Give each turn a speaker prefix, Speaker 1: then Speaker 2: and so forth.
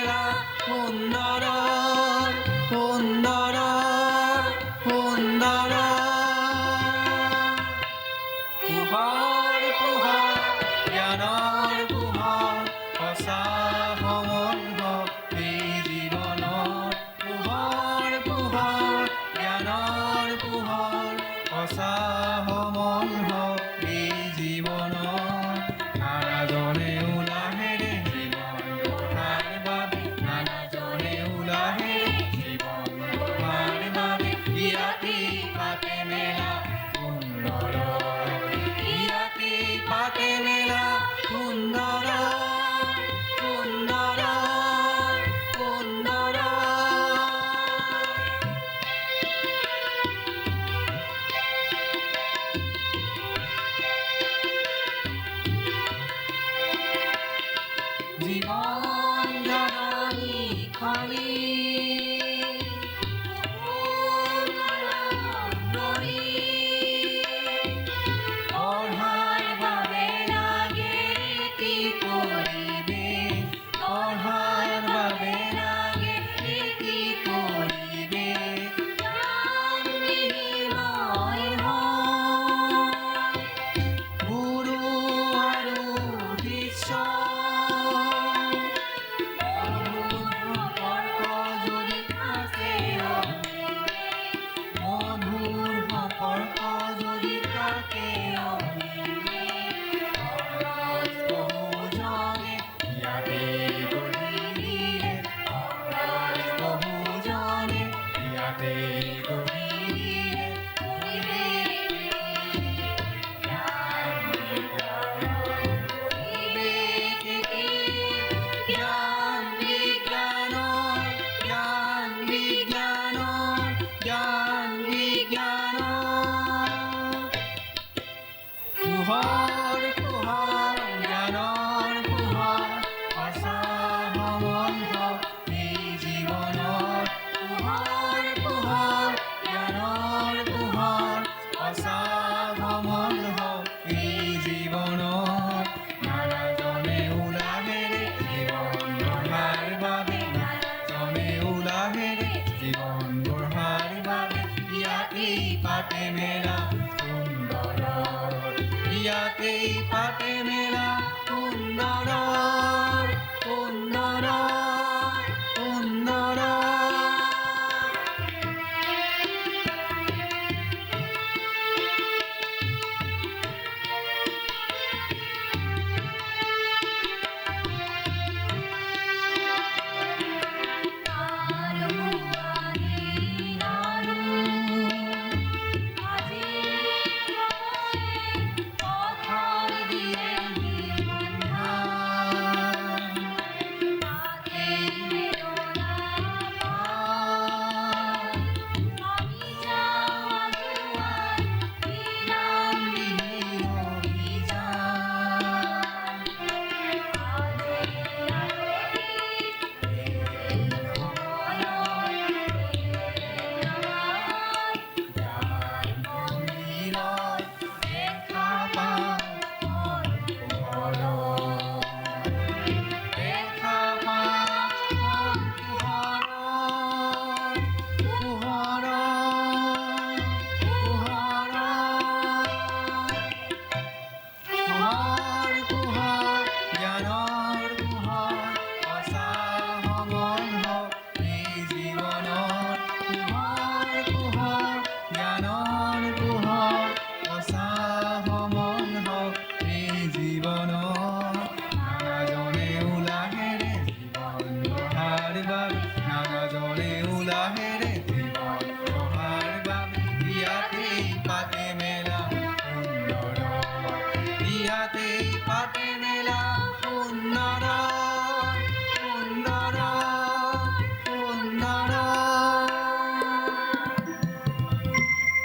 Speaker 1: মেলা সুন্দৰ সুন্দৰ সুন্দৰ পোহৰ পোহৰ জ্ঞানৰ পোহৰ সঁচা সম্বন্ধ এই জীৱনৰ পোহৰ পোহৰ জ্ঞানৰ পোহৰ সঁচা সম্বন্ধ এই জীৱনৰ নানাজনে উলাহেৰে জীৱন গঢ়াৰ বাবে নানাজনে উলাহেৰে জীৱন গঢ়াৰ বাবে ইয়াতেই পাতে মেলা সুন্দৰ ইয়াতেই পাতে মেলা সুন্দৰ সুন্দৰ সুন্দৰ জীবন জননী খনি পঢ়াৰ বাবে লাগে এটি পৰিৱেশ পঢ়াৰ বাবে লাগে এটি পৰিৱেশ জ্ঞান বিনিময় হয় গুৰু আৰু শিষ্য মধুৰ সম্পৰ্ক যদি থাকে বহুজনে ইয়াতে গঢ়ি দিলে বহুজনে ইয়াতে গঢ়ি দিলে জ্ঞান বিজ্ঞানৰ জ্ঞান বিজ্ঞানৰ জ্ঞান বিজ্ঞানৰ পোহৰ পোহৰ জ্ঞানৰ পোহৰ সঁচা সম্বন্ধ এই জীৱনৰ পোহৰ পোহৰ জ্ঞানৰ পোহৰ সঁচা সম্বন্ধ এই জীৱনৰ নানাজনে উলাহেৰে জীৱন গঢ়াৰ বাবে নানাজনে উলাহেৰে জীৱন গঢ়াৰ বাবে ইয়াতেই পাতে মেলা সুন্দৰ ইয়াতেই পাতে মেলা সুন্দৰ সুন্দৰ